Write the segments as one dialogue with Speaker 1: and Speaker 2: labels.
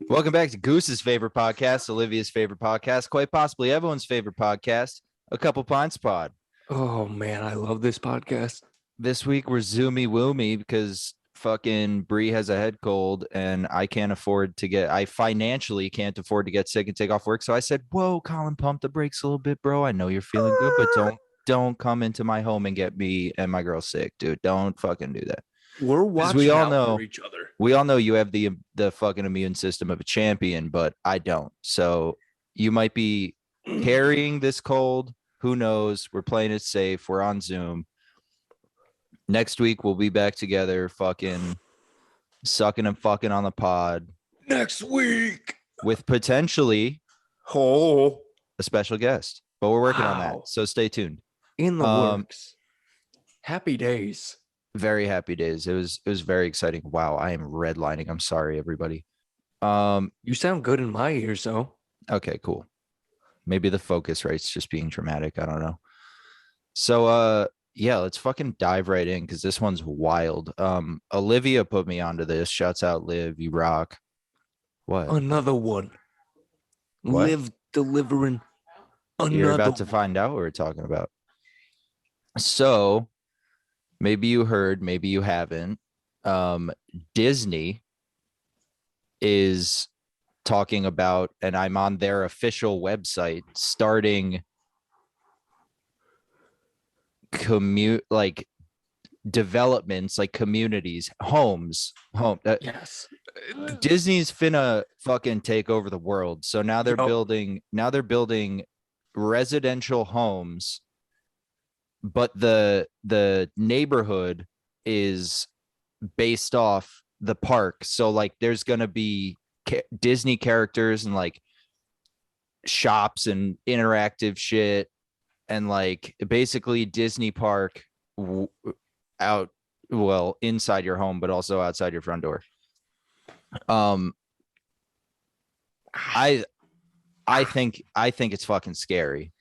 Speaker 1: Welcome back to Goose's favorite podcast, Olivia's favorite podcast, quite possibly everyone's favorite podcast, A Couple Pints Pod.
Speaker 2: Oh man, I love this podcast.
Speaker 1: This week we're zoomy woomy because fucking Bree has a head cold and I financially can't afford to get sick and take off work. So I said, whoa, Colin, pump the brakes a little bit, bro. I know you're feeling good, but don't come into my home and get me and my girl sick, dude. Don't fucking do that.
Speaker 2: We're watching
Speaker 1: we all
Speaker 2: out
Speaker 1: know
Speaker 2: for each other.
Speaker 1: We all know you have the fucking immune system of a champion, but I don't. So you might be carrying this cold. Who knows? We're playing it safe. We're on Zoom. Next week we'll be back together, fucking sucking and fucking on the pod.
Speaker 2: Next week
Speaker 1: with potentially a special guest, but we're working on that. So stay tuned.
Speaker 2: In the works. Happy days.
Speaker 1: Very happy days. It was very exciting. Wow, I am redlining. I'm sorry, everybody.
Speaker 2: You sound good in my ears, though.
Speaker 1: Okay, cool. Maybe the focus rate's just being dramatic. I don't know. So yeah, let's fucking dive right in because this one's wild. Olivia put me onto this. Shouts out, Liv. You rock. What?
Speaker 2: Another one.
Speaker 1: What?
Speaker 2: Liv delivering another.
Speaker 1: You're about to find out what we're talking about. So maybe you heard, maybe you haven't. Disney is talking about, and I'm on their official website, starting developments, like communities,
Speaker 2: yes.
Speaker 1: Disney's finna fucking take over the world. So now they're building residential homes, but the neighborhood is based off the park. So like there's gonna be Disney characters and like shops and interactive shit and like basically Disney park inside your home, but also outside your front door. I think it's fucking scary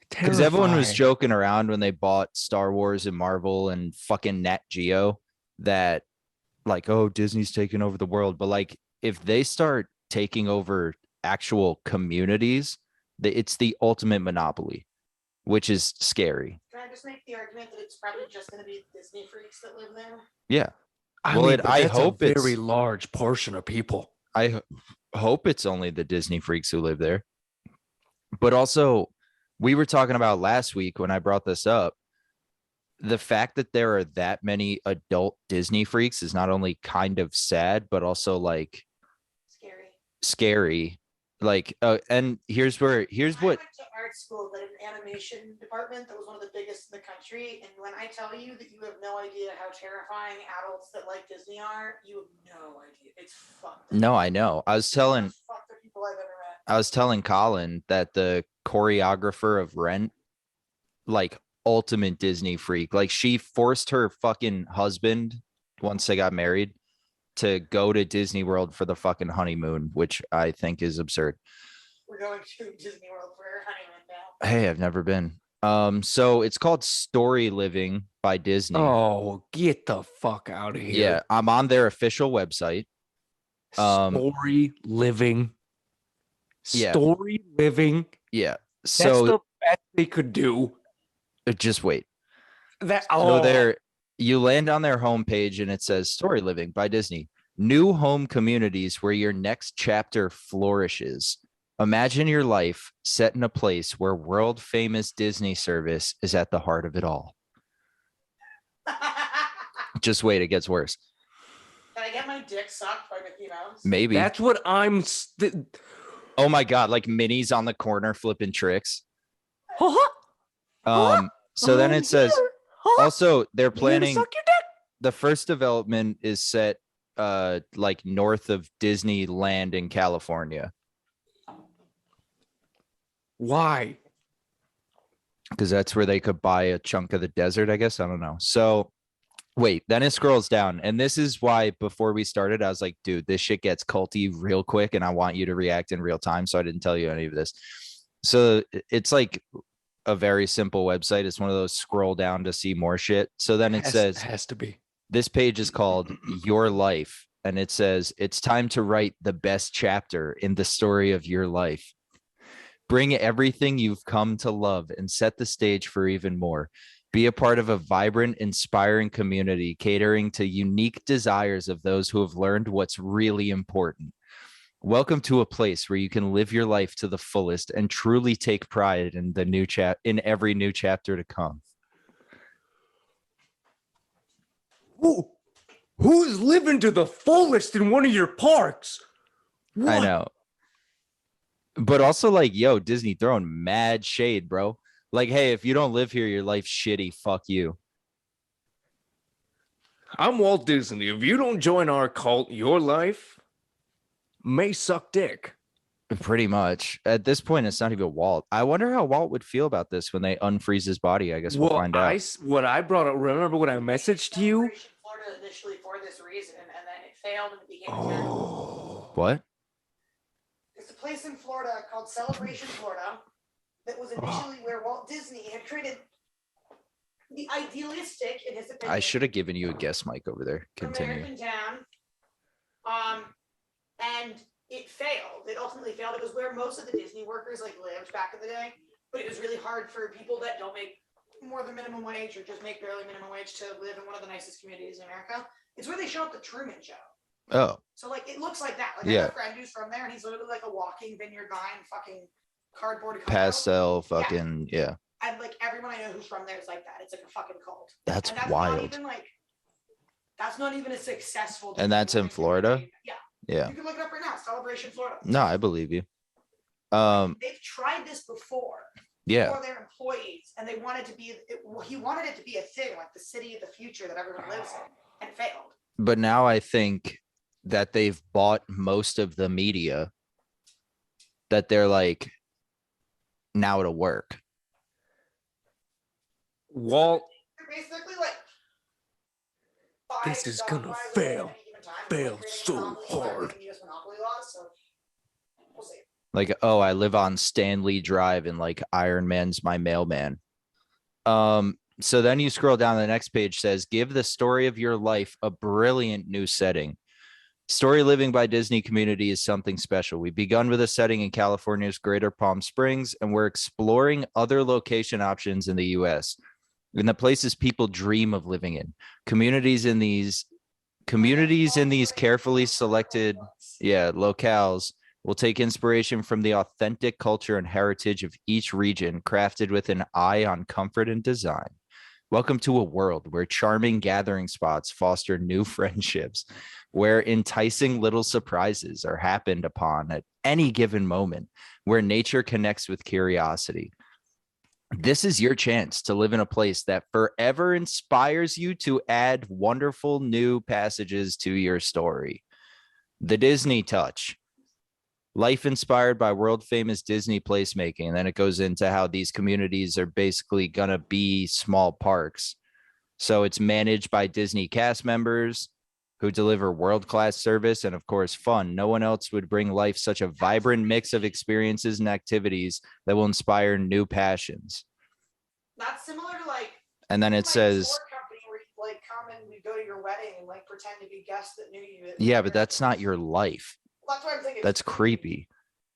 Speaker 1: because everyone was joking around when they bought Star Wars and Marvel and fucking Nat Geo that like, oh, Disney's taking over the world. But like if they start taking over actual communities, it's the ultimate monopoly, which is scary.
Speaker 3: Can I just make the argument that it's probably just going to be Disney freaks that live there?
Speaker 1: Yeah.
Speaker 2: I hope it's a very large portion of people.
Speaker 1: I hope it's only the Disney freaks who live there. But also, we were talking about last week when I brought this up, the fact that there are that many adult Disney freaks is not only kind of sad, but also like scary. Like, and here's what.
Speaker 3: I went to art school that had an animation department that was one of the biggest in the country. And when I tell you that you have no idea how terrifying adults that like Disney are, you have no idea. It's fucked.
Speaker 1: No, I know. I was telling
Speaker 3: people I've ever met.
Speaker 1: I was telling Colin that the choreographer of Rent, like ultimate Disney freak, like she forced her fucking husband once they got married to go to Disney World for the fucking honeymoon, which I think is absurd.
Speaker 3: We're going to Disney World for our honeymoon now.
Speaker 1: Hey, I've never been. So it's called Story Living by Disney.
Speaker 2: Oh, get the fuck out of here.
Speaker 1: Yeah, I'm on their official website.
Speaker 2: Story Living.
Speaker 1: Yeah.
Speaker 2: Story Living.
Speaker 1: Yeah.
Speaker 2: So that's the best they could do.
Speaker 1: Just wait.
Speaker 2: So
Speaker 1: there, you land on their homepage and it says Story Living by Disney. New home communities where your next chapter flourishes. Imagine your life set in a place where world famous Disney service is at the heart of it all. Just wait, it gets worse.
Speaker 3: Can I get my dick sucked by Mickey Mouse?
Speaker 1: Maybe.
Speaker 2: That's what I'm.
Speaker 1: Oh my God, like Minnie's on the corner flipping tricks. So then it says, also they're planning, the first development is set like north of Disneyland in California.
Speaker 2: Why?
Speaker 1: Because that's where they could buy a chunk of the desert, I guess. I don't know. So wait, then it scrolls down. And this is why before we started, I was like, dude, this shit gets culty real quick. And I want you to react in real time. So I didn't tell you any of this. So it's like a very simple website. It's one of those scroll down to see more shit. So then it says,
Speaker 2: has to be.
Speaker 1: This page is called Your Life. and it says, "It's time to write the best chapter in the story of your life. Bring everything you've come to love and set the stage for even more. Be a part of a vibrant, inspiring community catering to unique desires of those who have learned what's really important. Welcome to a place where you can live your life to the fullest and truly take pride in in every new chapter to come."
Speaker 2: Who's living to the fullest in one of your parks? What?
Speaker 1: I know. But also, like, yo, Disney throwing mad shade, bro. Like, hey, if you don't live here, your life's shitty. Fuck you.
Speaker 2: I'm Walt Disney. If you don't join our cult, your life may suck dick.
Speaker 1: Pretty much. At this point, it's not even Walt. I wonder how Walt would feel about this when they unfreeze his body. I guess we'll find out.
Speaker 2: What I brought up, remember what I messaged you?
Speaker 3: Florida initially for this reason, and then it failed and it became a
Speaker 1: What?
Speaker 3: It's a place in Florida called Celebration, Florida, that was initially where Walt Disney had created the idealistic, in his opinion.
Speaker 1: I should have given you a guess, Mike, over there. Continue.
Speaker 3: American town. And it failed. It ultimately failed. It was where most of the Disney workers like lived back in the day, but it was really hard for people that don't make more than minimum wage or just make barely minimum wage to live in one of the nicest communities in America. It's where they shot the Truman Show.
Speaker 1: Oh.
Speaker 3: So like it looks like that. Like
Speaker 1: yeah.
Speaker 3: I have a friend who's from there, and he's literally like a walking vineyard vine, fucking cardboard
Speaker 1: pastel, fucking yeah.
Speaker 3: And like everyone I know who's from there is like that. It's like a fucking cult.
Speaker 1: That's wild.
Speaker 3: That's not even a successful.
Speaker 1: And that's in Florida.
Speaker 3: Yeah.
Speaker 1: Yeah.
Speaker 3: You can look it up right now. Celebration, Florida.
Speaker 1: No, I believe you.
Speaker 3: They've tried this before.
Speaker 1: Yeah.
Speaker 3: For their employees, and they wanted to be. He wanted it to be a thing, like the city of the future that everyone lives in, and it failed.
Speaker 1: But now I think that they've bought most of the media. That they're like, now it'll work.
Speaker 2: Walt.
Speaker 3: They're basically like.
Speaker 2: This is gonna fail. Fail so hard.
Speaker 3: We'll see.
Speaker 1: Like, oh, I live on Stanley Drive and like Iron Man's my mailman. So then you scroll down, the next page says, give the story of your life a brilliant new setting. Story living by Disney Community is something special. We've begun with a setting in California's Greater Palm Springs, and we're exploring other location options in the U.S. in the places people dream of living in. Communities in these carefully selected, locales will take inspiration from the authentic culture and heritage of each region, crafted with an eye on comfort and design. Welcome to a world where charming gathering spots foster new friendships, where enticing little surprises are happened upon at any given moment, where nature connects with curiosity. This is your chance to live in a place that forever inspires you to add wonderful new passages to your story. The Disney Touch. Life inspired by world famous Disney placemaking. And then it goes into how these communities are basically going to be small parks. So it's managed by Disney cast members who deliver world-class service and, of course, fun. No one else would bring life such a vibrant mix of experiences and activities that will inspire new passions.
Speaker 3: That's similar to like.
Speaker 1: And then it says.
Speaker 3: Company where you like come and we go to your wedding and like pretend to be guests that knew you.
Speaker 1: Yeah, but that's not your life.
Speaker 3: That's what I'm thinking.
Speaker 1: That's creepy.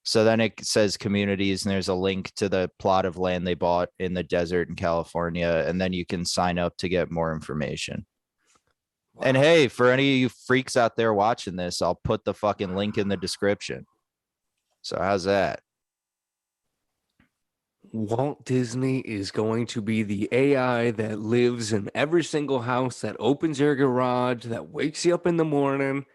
Speaker 1: So then it says communities, and there's a link to the plot of land they bought in the desert in California, and then you can sign up to get more information. Wow. And hey, for any of you freaks out there watching this, I'll put the fucking link in the description. So how's that?
Speaker 2: Walt Disney is going to be the AI that lives in every single house, that opens your garage, that wakes you up in the morning.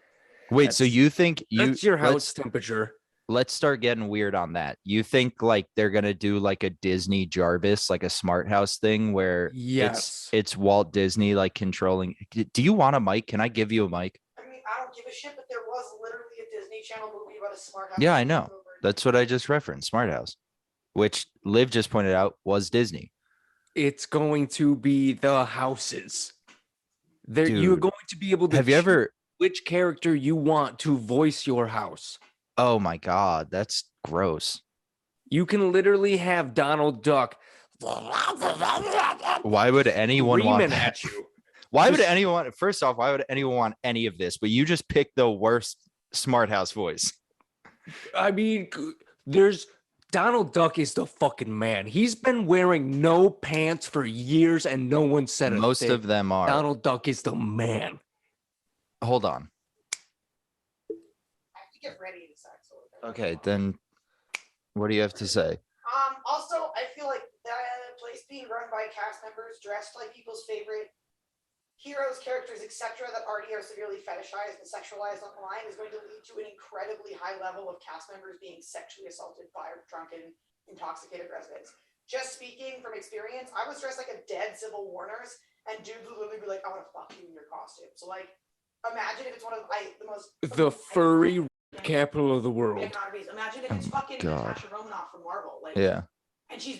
Speaker 1: Wait, so you think
Speaker 2: that's your house temperature?
Speaker 1: Let's start getting weird on that. You think like they're gonna do like a Disney Jarvis, like a smart house thing where it's Walt Disney like controlling. Do you want a mic? Can I give you a mic?
Speaker 3: I mean, I don't give a shit, but there was literally a Disney Channel movie about a smart house.
Speaker 1: Yeah, I know. That's what I just referenced, Smart House, which Liv just pointed out was Disney.
Speaker 2: It's going to be the houses. There, you're going to be able to.
Speaker 1: Have you ever?
Speaker 2: Which character you want to voice your house?
Speaker 1: Oh my God, that's gross.
Speaker 2: You can literally have Donald Duck.
Speaker 1: Why would anyone want that?
Speaker 2: At you?
Speaker 1: Why would anyone? First off, why would anyone want any of this? But you just picked the worst smart house voice.
Speaker 2: I mean, there's Donald Duck is the fucking man. He's been wearing no pants for years, and no one said a
Speaker 1: Most
Speaker 2: thing.
Speaker 1: of them are.
Speaker 2: Donald Duck is the man.
Speaker 1: Hold on.
Speaker 3: I have to get ready to sex.
Speaker 1: Okay, then what do you have to say?
Speaker 3: Also, I feel like the place being run by cast members dressed like people's favorite heroes, characters, etc., that already are severely fetishized and sexualized online is going to lead to an incredibly high level of cast members being sexually assaulted by drunken, intoxicated residents. Just speaking from experience, I was dressed like a dead Civil War nurse, and dudes would literally be like, "I want to fuck you in your costume." So, like, imagine if it's one of
Speaker 2: the furry capital of the world.
Speaker 3: Imagine if it's fucking Natasha Romanoff from Marvel. Like,
Speaker 1: yeah.
Speaker 3: And she's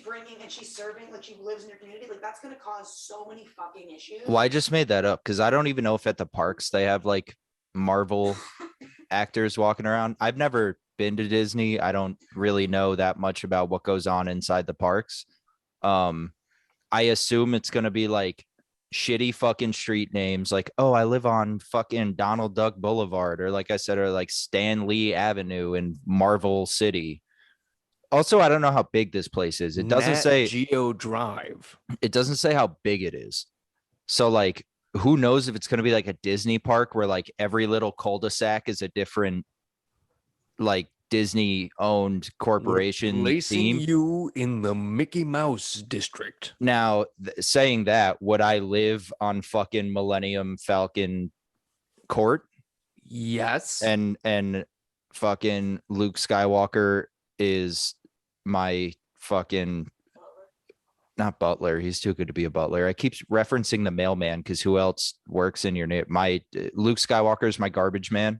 Speaker 3: serving, like, she lives in your community. Like, that's gonna cause so many fucking issues.
Speaker 1: Well, I just made that up because I don't even know if at the parks they have like Marvel actors walking around. I've never been to Disney. I don't really know that much about what goes on inside the parks. I assume it's gonna be like shitty fucking street names, like, oh, I live on fucking Donald Duck Boulevard, or like I said, or like Stan Lee Avenue in Marvel City. Also, I don't know how big this place is. It doesn't say
Speaker 2: Geo Drive.
Speaker 1: It doesn't say how big it is. So like, who knows if it's going to be like a Disney park where like every little cul-de-sac is a different like Disney owned corporation
Speaker 2: Placing
Speaker 1: theme.
Speaker 2: You in the Mickey Mouse district.
Speaker 1: Now, saying that, would I live on fucking Millennium Falcon Court?
Speaker 2: Yes.
Speaker 1: And fucking Luke Skywalker is my fucking not butler. He's too good to be a butler. I keep referencing the mailman because who else works in your name? My Luke Skywalker is my garbage man.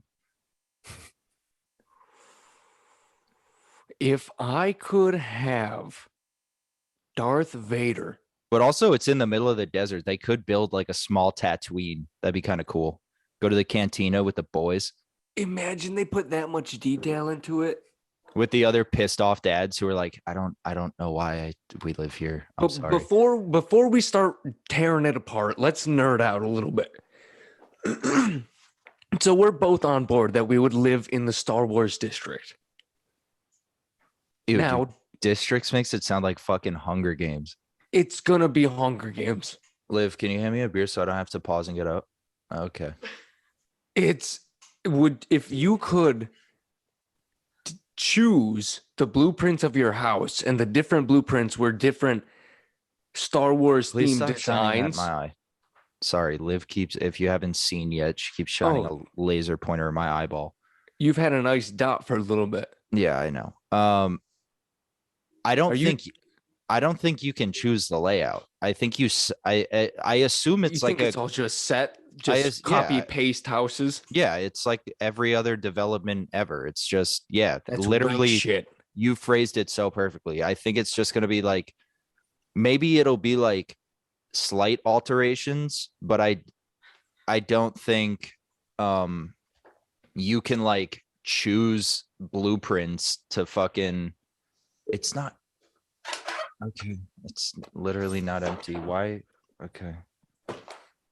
Speaker 2: If I could have Darth Vader,
Speaker 1: but also it's in the middle of the desert. They could build like a small Tatooine. That'd be kind of cool. Go to the cantina with the boys.
Speaker 2: Imagine they put that much detail into it.
Speaker 1: With the other pissed off dads who are like, I don't know why we live here. I'm sorry.
Speaker 2: Before we start tearing it apart, let's nerd out a little bit. So we're both on board that we would live in the Star Wars district.
Speaker 1: Ew,
Speaker 2: now,
Speaker 1: dude, districts makes it sound like fucking Hunger Games.
Speaker 2: It's gonna be Hunger Games.
Speaker 1: Liv, can you hand me a beer so I don't have to pause and get up? Okay.
Speaker 2: If you could choose the blueprints of your house, and the different blueprints were different Star Wars themed designs.
Speaker 1: My eye. Sorry, Liv keeps, if you haven't seen yet, she keeps shining a laser pointer in my eyeball.
Speaker 2: You've had a nice dot for a little bit.
Speaker 1: Yeah, I know. I don't think you can choose the layout. I think I assume it's like
Speaker 2: it's all just set, copy paste houses.
Speaker 1: Yeah, it's like every other development ever. It's just
Speaker 2: that's
Speaker 1: literally
Speaker 2: shit.
Speaker 1: You phrased it so perfectly. I think it's just gonna be like, maybe it'll be like slight alterations, but I don't think you can like choose blueprints to fucking. It's not okay. It's literally not empty. Why? Okay.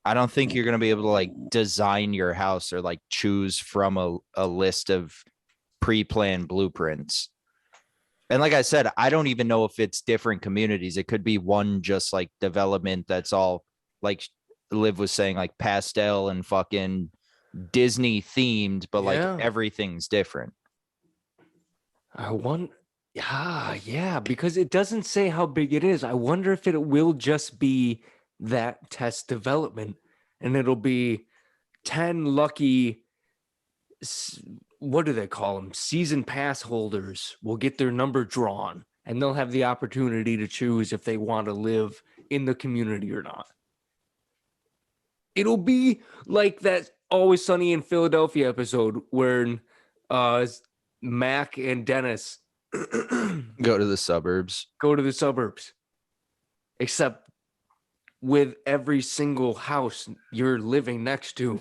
Speaker 1: I don't think you're gonna be able to like design your house or like choose from a list of pre-planned blueprints. And like I said, I don't even know if it's different communities. It could be one just like development that's all like Liv was saying, like pastel and fucking Disney themed, but like everything's different.
Speaker 2: Yeah, because it doesn't say how big it is. I wonder if it will just be that test development, and it'll be 10 lucky, what do they call them? Season pass holders will get their number drawn, and they'll have the opportunity to choose if they want to live in the community or not. It'll be like that Always Sunny in Philadelphia episode where Mac and Dennis
Speaker 1: go to the suburbs.
Speaker 2: Except with every single house you're living next to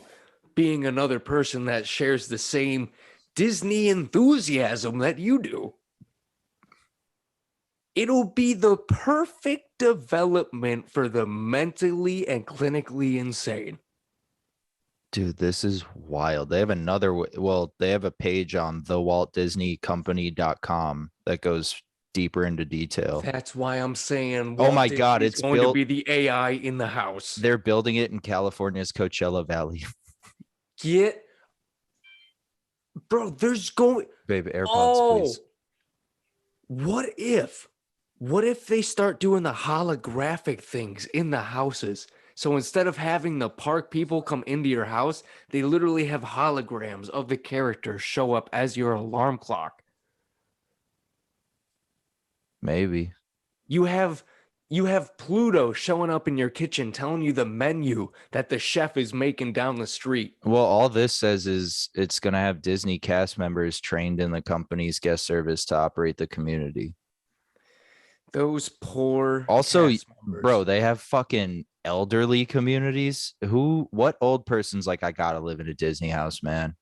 Speaker 2: being another person that shares the same Disney enthusiasm that you do. It'll be the perfect development for the mentally and clinically insane.
Speaker 1: Dude, this is wild. They have they have a page on thewaltdisneycompany.com that goes deeper into detail.
Speaker 2: That's why I'm saying,
Speaker 1: oh my God,
Speaker 2: it's going
Speaker 1: built,
Speaker 2: to be the AI in the house.
Speaker 1: They're building it in California's Coachella Valley.
Speaker 2: Bro, there's going.
Speaker 1: Babe, AirPods, please.
Speaker 2: What if they start doing the holographic things in the houses? So instead of having the park people come into your house, they literally have holograms of the characters show up as your alarm clock.
Speaker 1: Maybe.
Speaker 2: You have Pluto showing up in your kitchen telling you the menu that the chef is making down the street.
Speaker 1: Well, all this says is it's going to have Disney cast members trained in the company's guest service to operate the community.
Speaker 2: Those poor.
Speaker 1: Also, bro, they have fucking elderly communities. What old person's like, I gotta live in a Disney house, man?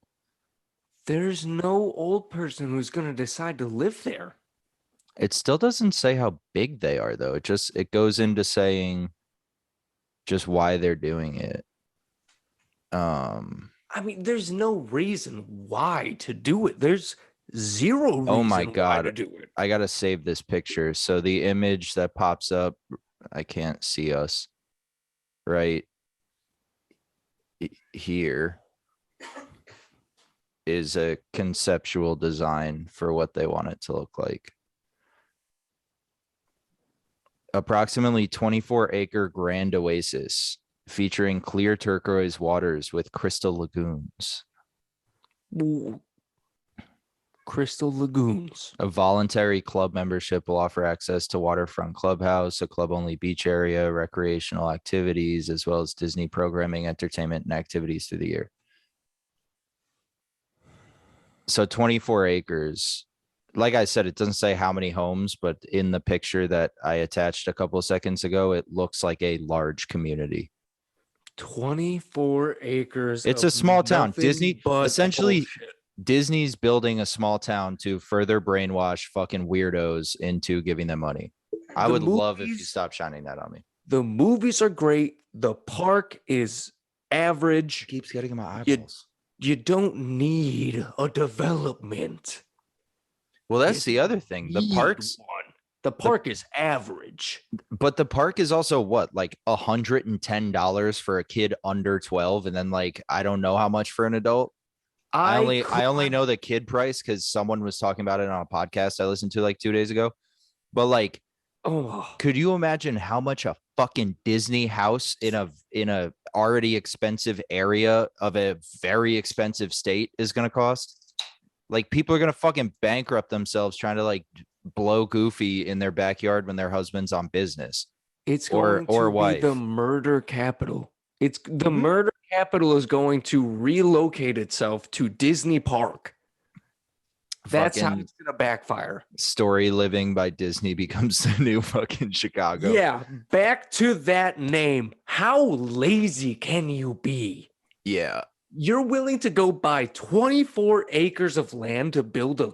Speaker 2: There's no old person who's going to decide to live there.
Speaker 1: It still doesn't say how big they are, though. It goes into saying just why they're doing it.
Speaker 2: I mean, there's no reason why to do it. There's zero reason
Speaker 1: oh my God,
Speaker 2: why to do it.
Speaker 1: I gotta save this picture. So the image that pops up, I can't see us right here, is a conceptual design for what they want it to look like. Approximately 24-acre grand oasis featuring clear turquoise waters with crystal lagoons.
Speaker 2: Ooh. Crystal lagoons.
Speaker 1: A voluntary club membership will offer access to waterfront clubhouse, a club-only beach area, recreational activities, as well as Disney programming, entertainment, and activities through the year. So 24 acres. Like I said, it doesn't say how many homes, but in the picture that I attached a couple of seconds ago, it looks like a large community.
Speaker 2: 24 acres.
Speaker 1: It's a small town. Disney, essentially,
Speaker 2: bullshit.
Speaker 1: Disney's building a small town to further brainwash fucking weirdos into giving them money. I would love if you stopped shining that on me.
Speaker 2: The movies are great. The park is average.
Speaker 1: It keeps getting in my eyeballs.
Speaker 2: You don't need a development.
Speaker 1: Well, that's the other thing. The
Speaker 2: park is average.
Speaker 1: But the park is also what, like $110 for a kid under 12, and then like I don't know how much for an adult. I only know the kid price because someone was talking about it on a podcast I listened to like 2 days ago. But like, could you imagine how much a fucking Disney house in a already expensive area of a very expensive state is going to cost? Like, people are going to fucking bankrupt themselves trying to like blow Goofy in their backyard when their husband's on business.
Speaker 2: It's going to be the murder capital. It's the murder capital is going to relocate itself to Disney Park. That's how it's going to backfire.
Speaker 1: Story Living by Disney becomes the new fucking Chicago.
Speaker 2: Yeah, back to that name. How lazy can you be?
Speaker 1: Yeah.
Speaker 2: You're willing to go buy 24 acres of land to build a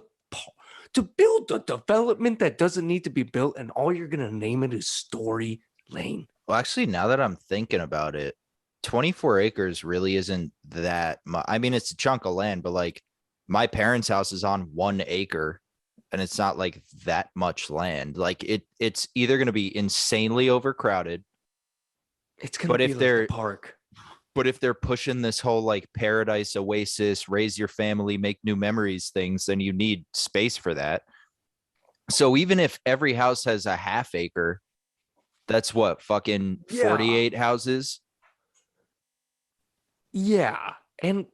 Speaker 2: development that doesn't need to be built, and all you're going to name it is Story Lane.
Speaker 1: Well, actually, now that I'm thinking about it, 24 acres really isn't that much. I mean, it's a chunk of land, but like my parents' house is on 1 acre and it's not like that much land. Like it's either going to be insanely overcrowded.
Speaker 2: It's going to be like the park.
Speaker 1: But if they're pushing this whole like paradise oasis, raise your family, make new memories things, then you need space for that. So even if every house has a half acre, that's what, fucking 48 houses?
Speaker 2: Yeah. And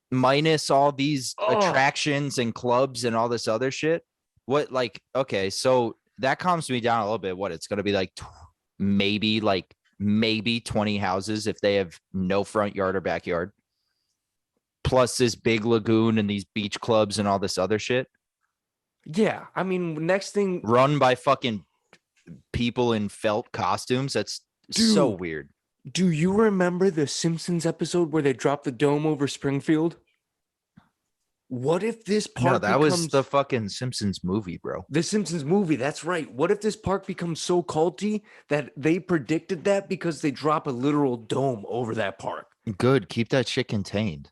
Speaker 1: minus all these attractions and clubs and all this other shit. What, like, okay, so that calms me down a little bit. What, it's going to be like maybe 20 houses if they have no front yard or backyard, plus this big lagoon and these beach clubs and all this other shit.
Speaker 2: Yeah, I mean, next thing,
Speaker 1: run by fucking people in felt costumes. That's so weird.
Speaker 2: Do you remember the Simpsons episode where they dropped the dome over Springfield? What if this
Speaker 1: No,
Speaker 2: park
Speaker 1: that was
Speaker 2: becomes
Speaker 1: the fucking Simpsons movie, bro.
Speaker 2: the Simpsons movie? That's right. What if this park becomes so culty that they predicted that because they drop a literal dome over that park?
Speaker 1: Good. Keep that shit contained.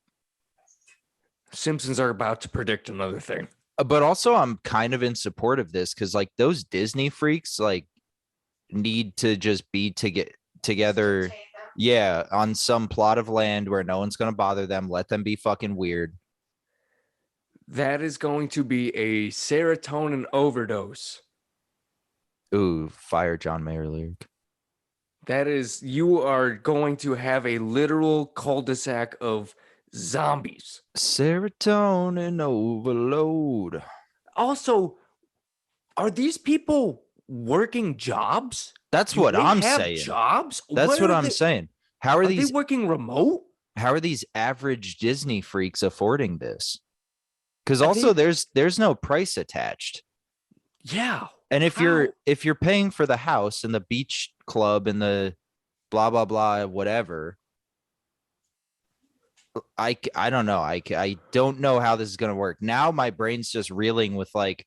Speaker 2: Simpsons are about to predict another thing.
Speaker 1: But also, I'm kind of in support of this because, like, those Disney freaks, like, need to just be to get together. Yeah, on some plot of land where no one's gonna bother them. Let them be fucking weird.
Speaker 2: That is going to be a serotonin overdose.
Speaker 1: Ooh, fire John Mayer lyric.
Speaker 2: That is, you are going to have a literal cul-de-sac of zombies.
Speaker 1: Serotonin overload.
Speaker 2: Also, are these people working jobs?
Speaker 1: That's
Speaker 2: Do
Speaker 1: what
Speaker 2: they
Speaker 1: I'm
Speaker 2: have
Speaker 1: saying.
Speaker 2: Jobs?
Speaker 1: That's what I'm saying. How are
Speaker 2: Are
Speaker 1: these
Speaker 2: they working remote?
Speaker 1: how are these average Disney freaks affording this? Because
Speaker 2: Are
Speaker 1: also
Speaker 2: they-
Speaker 1: there's no price attached.
Speaker 2: Yeah.
Speaker 1: And if
Speaker 2: How?
Speaker 1: you're paying for the house and the beach club and the blah blah blah whatever, I don't know. I don't know how this is gonna work. Now my brain's just reeling with like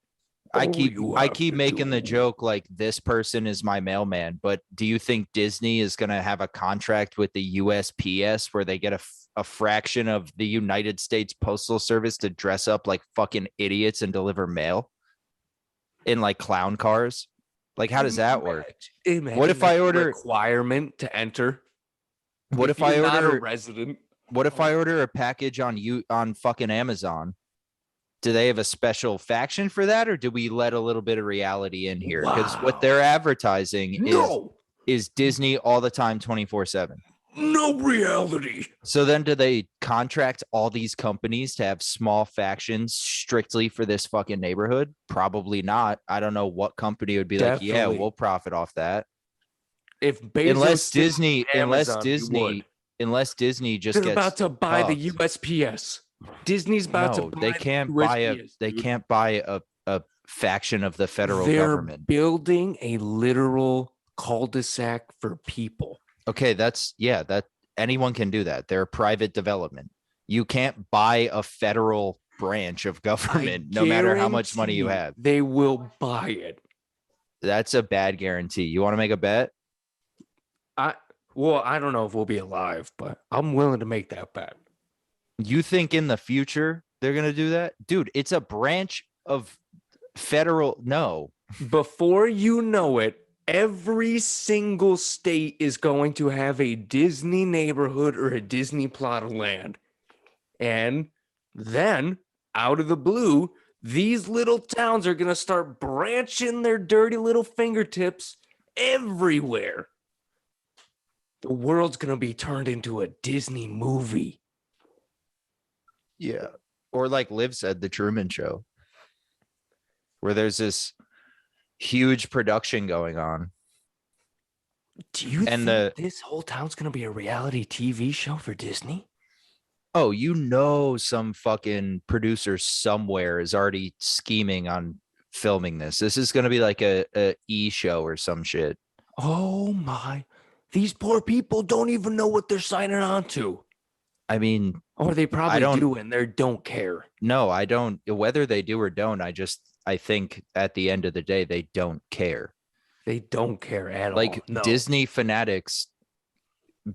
Speaker 1: I keep making the joke like this person is my mailman, but do you think Disney is gonna have a contract with the USPS where they get a fraction of the United States Postal Service to dress up like fucking idiots and deliver mail in like clown cars? Like, how does that work?
Speaker 2: Imagine
Speaker 1: What if I
Speaker 2: that's a
Speaker 1: order-
Speaker 2: requirement to enter?
Speaker 1: What if I
Speaker 2: you're not a
Speaker 1: order
Speaker 2: resident?
Speaker 1: what if I order a package on fucking Amazon? Do they have a special faction for that, or do we let a little bit of reality in here? Because what they're advertising is Disney all the time, 24/7.
Speaker 2: No reality.
Speaker 1: So then do they contract all these companies to have small factions strictly for this fucking neighborhood? Probably not. I don't know what company would be like, yeah,
Speaker 2: Definitely.
Speaker 1: we'll profit off that.
Speaker 2: If Bezos
Speaker 1: Unless
Speaker 2: did
Speaker 1: Disney,
Speaker 2: Amazon, he would.
Speaker 1: unless Disney just
Speaker 2: They're
Speaker 1: gets
Speaker 2: about to buy the
Speaker 1: cuffed.
Speaker 2: USPS. Disney's about to
Speaker 1: No,
Speaker 2: buy
Speaker 1: they
Speaker 2: the
Speaker 1: can't buy
Speaker 2: USPS,
Speaker 1: they
Speaker 2: dude.
Speaker 1: can't buy a faction of the federal
Speaker 2: They're
Speaker 1: government.
Speaker 2: building a literal cul-de-sac for people.
Speaker 1: Okay, that anyone can do that. They're a private development. You can't buy a federal branch of government no matter how much money you
Speaker 2: guarantee
Speaker 1: have.
Speaker 2: They will buy it.
Speaker 1: That's a bad guarantee. You want to make a bet?
Speaker 2: I don't know if we'll be alive, but I'm willing to make that bet.
Speaker 1: You think in the future they're going to do that? Dude, it's a branch of federal. No.
Speaker 2: Before you know it, every single state is going to have a Disney neighborhood or a Disney plot of land. And then, out of the blue, these little towns are going to start branching their dirty little fingertips everywhere. The world's going to be turned into a Disney movie.
Speaker 1: Yeah. Or like Liv said, the Truman Show, where there's this huge production going on.
Speaker 2: Do you think this whole town's going to be a reality TV show for Disney?
Speaker 1: Oh, some fucking producer somewhere is already scheming on filming this. This is going to be like a E show or some shit.
Speaker 2: Oh my. These poor people don't even know what they're signing on to.
Speaker 1: I mean,
Speaker 2: or they probably do and they don't care.
Speaker 1: No, I don't. Whether they do or don't, I think at the end of the day, they don't care.
Speaker 2: They don't care at all.
Speaker 1: Like Disney fanatics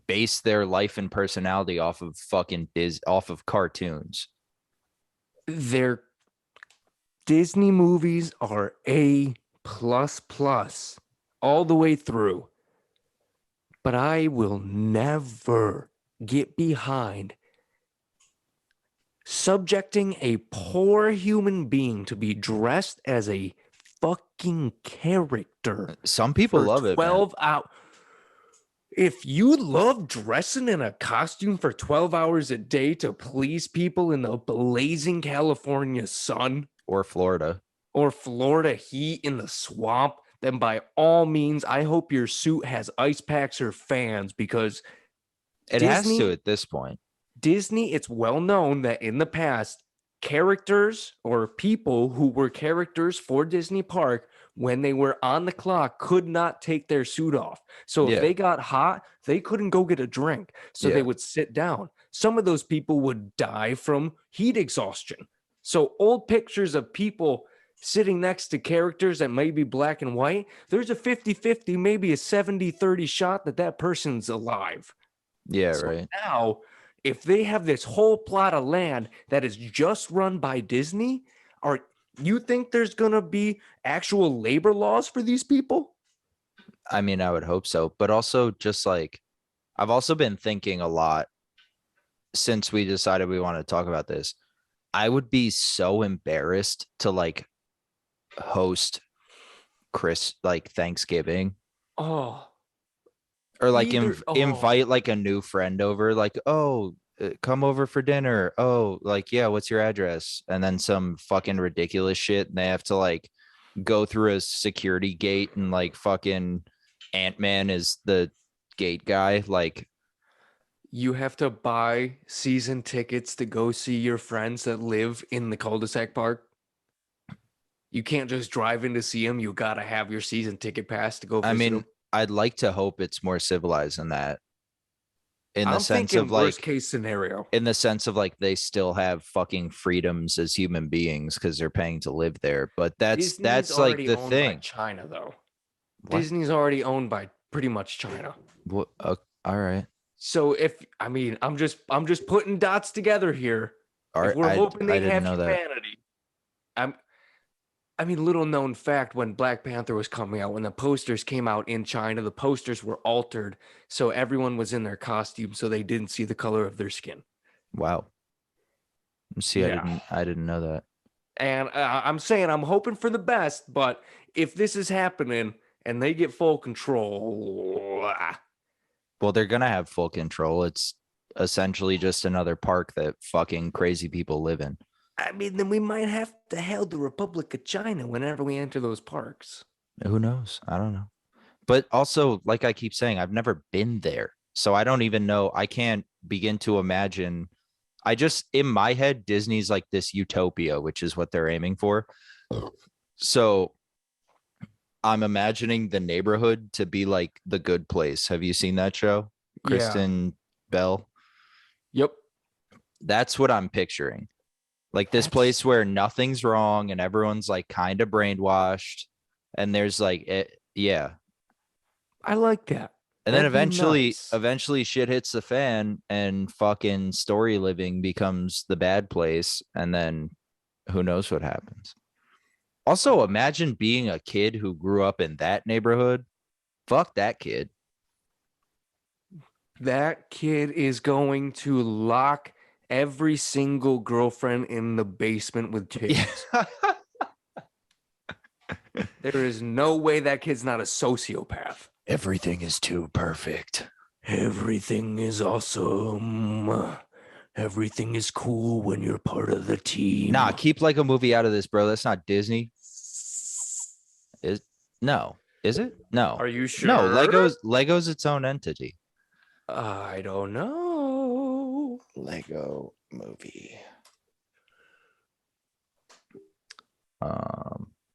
Speaker 1: base their life and personality off of off of cartoons.
Speaker 2: Their Disney movies are A++ all the way through. But I will never get behind subjecting a poor human being to be dressed as a fucking character.
Speaker 1: Some people love it.
Speaker 2: 12 hours. If you love dressing in a costume for 12 hours a day to please people in the blazing California sun
Speaker 1: or Florida
Speaker 2: heat in the swamp, then by all means, I hope your suit has ice packs or fans, because
Speaker 1: it has to at this point.
Speaker 2: Disney, it's well known that in the past, characters or people who were characters for Disney Park, when they were on the clock, could not take their suit off. So if they got hot, they couldn't go get a drink. So they would sit down. Some of those people would die from heat exhaustion. So old pictures of people sitting next to characters that may be black and white, there's a 50-50, maybe a 70-30 shot that person's alive.
Speaker 1: Yeah,
Speaker 2: So
Speaker 1: right.
Speaker 2: now, if they have this whole plot of land that is just run by Disney, you think there's going to be actual labor laws for these people?
Speaker 1: I mean, I would hope so. But also, just like, I've also been thinking a lot since we decided we want to talk about this. I would be so embarrassed to like host like Thanksgiving,
Speaker 2: Oh,
Speaker 1: or like
Speaker 2: oh,
Speaker 1: invite like a new friend over, like, oh, come over for dinner. Oh, like, yeah, what's your address? And then some fucking ridiculous shit. And they have to like go through a security gate, and like fucking Ant-Man is the gate guy. Like,
Speaker 2: you have to buy season tickets to go see your friends that live in the cul-de-sac park. You can't just drive in to see them. You got to have your season ticket pass to go visit
Speaker 1: I mean,
Speaker 2: them.
Speaker 1: I'd like to hope it's more civilized than that. In the
Speaker 2: I'm
Speaker 1: sense
Speaker 2: thinking
Speaker 1: of like,
Speaker 2: worst case scenario.
Speaker 1: in the sense of like, they still have fucking freedoms as human beings because they're paying to live there. But
Speaker 2: Disney's
Speaker 1: that's like
Speaker 2: already
Speaker 1: the
Speaker 2: owned by
Speaker 1: thing.
Speaker 2: China, though.
Speaker 1: What?
Speaker 2: Disney's already owned by pretty much China.
Speaker 1: What? All right.
Speaker 2: So I'm just putting dots together here.
Speaker 1: All
Speaker 2: If
Speaker 1: right.
Speaker 2: we're hoping they
Speaker 1: didn't
Speaker 2: have
Speaker 1: know that.
Speaker 2: humanity, little known fact, when Black Panther was coming out, when the posters came out in China, the posters were altered. So everyone was in their costume, so they didn't see the color of their skin.
Speaker 1: Wow. See,
Speaker 2: Yeah.
Speaker 1: I didn't know that.
Speaker 2: And I'm saying I'm hoping for the best, but if this is happening and they get full control,
Speaker 1: Well, they're gonna have full control. It's essentially just another park that fucking crazy people live in.
Speaker 2: then we might have to hail the Republic of China whenever we enter those parks.
Speaker 1: Who knows? I don't know. But also, like I keep saying, I've never been there. So I don't even know. I can't begin to imagine. I just, in my head, Disney's like this utopia, which is what they're aiming for. So I'm imagining the neighborhood to be like The Good Place. Have you seen that show? Kristen Bell.
Speaker 2: Yep.
Speaker 1: That's what I'm picturing. Like this place where nothing's wrong and everyone's like kind of brainwashed. And there's like, yeah.
Speaker 2: I like that.
Speaker 1: And
Speaker 2: That'd
Speaker 1: then
Speaker 2: nice.
Speaker 1: eventually shit hits the fan and fucking story living becomes the bad place. And then who knows what happens. Also, imagine being a kid who grew up in that neighborhood. Fuck that kid.
Speaker 2: That kid is going to lock every single girlfriend in the basement with titties. There is no way that kid's not a sociopath.
Speaker 1: Everything is too perfect.
Speaker 2: Everything is awesome. Everything is cool when you're part of the team.
Speaker 1: Nah, keep like a movie out of this, bro. That's not Disney. Is it? No.
Speaker 2: Are you sure?
Speaker 1: No, Lego's its own entity.
Speaker 2: I don't know.
Speaker 1: Lego movie.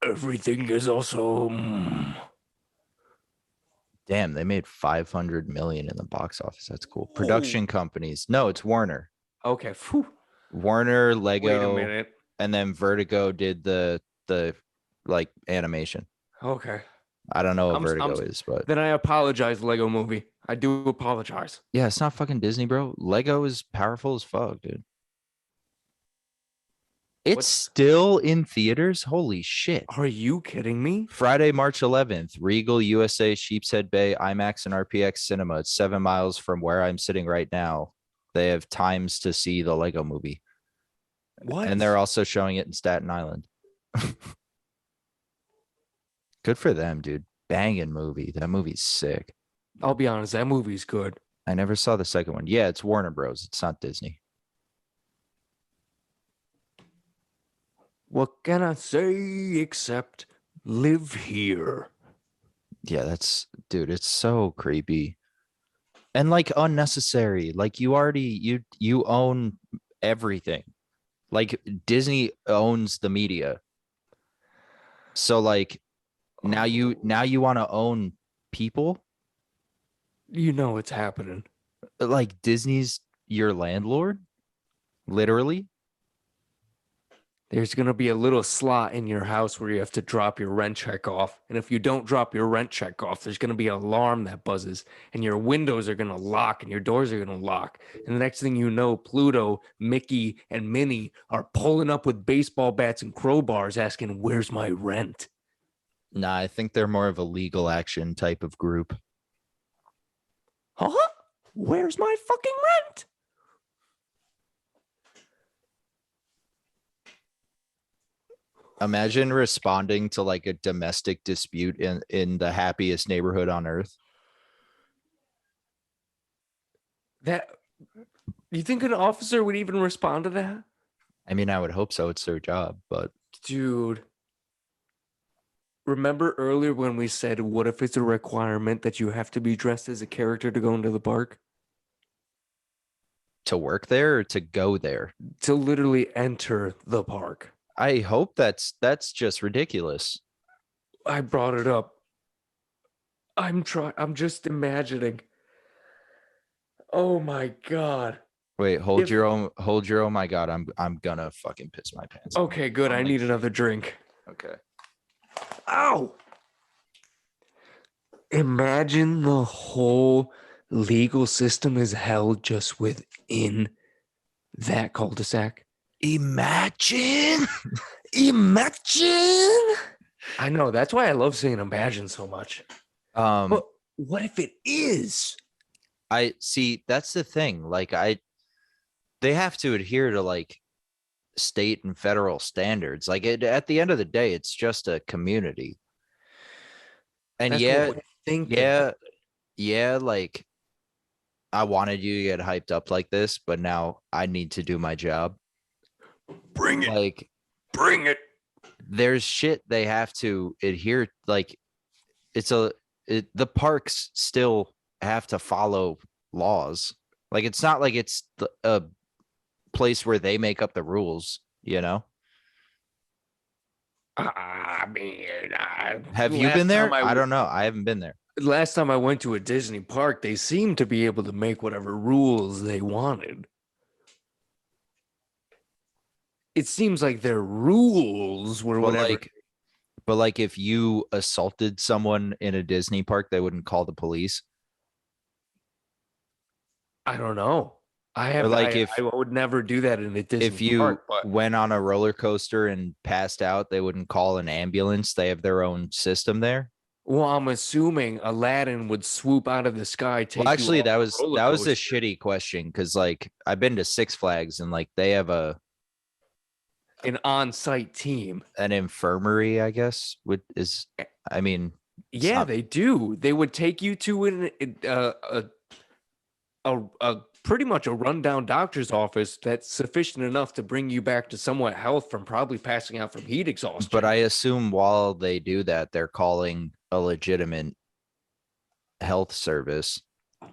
Speaker 2: Everything is awesome.
Speaker 1: Damn, they made 500 million in the box office. That's cool. Production companies. No, it's Warner.
Speaker 2: Okay. Whew.
Speaker 1: Warner, Lego,
Speaker 2: Wait a minute.
Speaker 1: and then Vertigo did the like animation.
Speaker 2: Okay.
Speaker 1: I don't know what Vertigo is, but
Speaker 2: then I apologize, Lego movie. I do apologize.
Speaker 1: Yeah, it's not fucking Disney, bro. Lego is powerful as fuck, dude. It's still in theaters. Holy shit.
Speaker 2: Are you kidding me?
Speaker 1: Friday, March 11th, Regal USA, Sheepshead Bay, IMAX, and RPX Cinema. It's 7 miles from where I'm sitting right now. They have times to see the Lego movie.
Speaker 2: What?
Speaker 1: And they're also showing it in Staten Island. Good for them, dude. Banging movie. That movie's sick.
Speaker 2: I'll be honest, that movie's good.
Speaker 1: I never saw the second one. Yeah, it's Warner Bros. It's not Disney.
Speaker 2: What can I say except live here?
Speaker 1: Yeah, dude, it's so creepy. And like unnecessary. Like you own everything. Like Disney owns the media. So like now you want to own people?
Speaker 2: You know it's happening.
Speaker 1: Like Disney's your landlord? Literally?
Speaker 2: there's going to be a little slot in your house where you have to drop your rent check off. And if you don't drop your rent check off, there's going to be an alarm that buzzes and your windows are going to lock and your doors are going to lock. And the next thing you know, Pluto, Mickey, and Minnie are pulling up with baseball bats and crowbars asking, where's my rent?
Speaker 1: Nah, I think they're more of a legal action type of group.
Speaker 2: Huh? Where's my fucking rent?
Speaker 1: Imagine responding to like a domestic dispute in the happiest neighborhood on earth.
Speaker 2: That you think an officer would even respond to that?
Speaker 1: I mean, I would hope so. It's their job, but
Speaker 2: Dude. Remember earlier when we said, what if it's a requirement that you have to be dressed as a character to go into the park?
Speaker 1: to work there or to go there?
Speaker 2: To literally enter the park.
Speaker 1: I hope that's just ridiculous.
Speaker 2: I brought it up. I'm just imagining. Oh my God.
Speaker 1: Wait, hold your oh my God, I'm gonna fucking piss my pants.
Speaker 2: Okay, good. I need another drink.
Speaker 1: Okay.
Speaker 2: Ow! Imagine the whole legal system is held just within that cul-de-sac.
Speaker 1: Imagine.
Speaker 2: Imagine. I know. That's why I love saying imagine so much. But what if it is?
Speaker 1: I see. That's the thing. Like they have to adhere to like state and federal standards. Like at the end of the day, it's just a community. And
Speaker 2: That's
Speaker 1: yeah, like I wanted you to get hyped up like this, but now I need to do my job.
Speaker 2: Bring it.
Speaker 1: Like,
Speaker 2: bring it.
Speaker 1: There's shit they have to adhere. Like, the parks still have to follow laws. Like, it's not like it's a place where they make up the rules, you know?
Speaker 2: I mean,
Speaker 1: have you been there? I don't know. I haven't been there.
Speaker 2: Last time I went to a Disney park, they seemed to be able to make whatever rules they wanted. It seems like their rules were whatever.
Speaker 1: But like if you assaulted someone in a Disney park, they wouldn't call the police.
Speaker 2: I don't know. I would never do that in a Disney
Speaker 1: if you
Speaker 2: park, but
Speaker 1: went on a roller coaster and passed out, they wouldn't call an ambulance. They have their own system there.
Speaker 2: Well, I'm assuming Aladdin would swoop out of the sky.
Speaker 1: Well, actually, that was a shitty question because, like, I've been to Six Flags and like they have an
Speaker 2: on-site team,
Speaker 1: an infirmary, I guess.
Speaker 2: They do. They would take you to a pretty much a rundown doctor's office that's sufficient enough to bring you back to somewhat health from probably passing out from heat exhaustion.
Speaker 1: But I assume while they do that, they're calling a legitimate health service.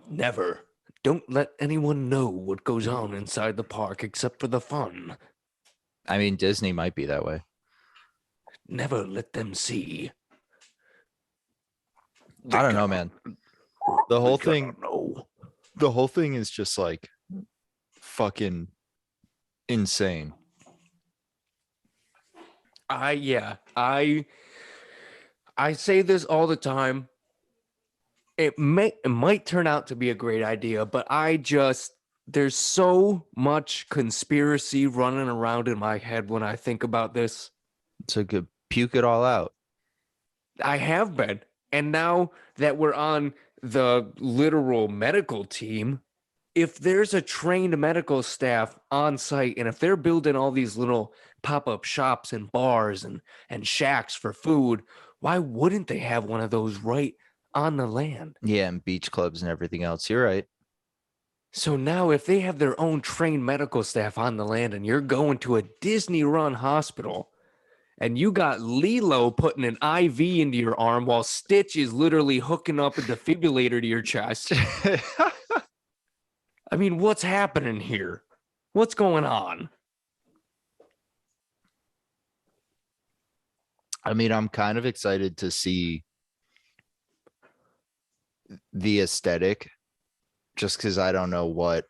Speaker 2: Never. Don't let anyone know what goes on inside the park except for the fun.
Speaker 1: I mean, Disney might be that way.
Speaker 2: Never let them see.
Speaker 1: I don't know, man. The whole thing is just like fucking insane.
Speaker 2: I say this all the time. It might turn out to be a great idea, but there's so much conspiracy running around in my head when I think about this.
Speaker 1: So good, puke it all out.
Speaker 2: I have been. And now that we're on the literal medical team, if there's a trained medical staff on site and if they're building all these little pop-up shops and bars and shacks for food, why wouldn't they have one of those right on the land?
Speaker 1: Yeah, and beach clubs and everything else. You're right.
Speaker 2: So now if they have their own trained medical staff on the land and you're going to a Disney-run hospital and you got Lilo putting an IV into your arm while Stitch is literally hooking up a defibrillator to your chest. I mean, what's happening here? What's going on?
Speaker 1: I mean, I'm kind of excited to see the aesthetic just because I don't know what,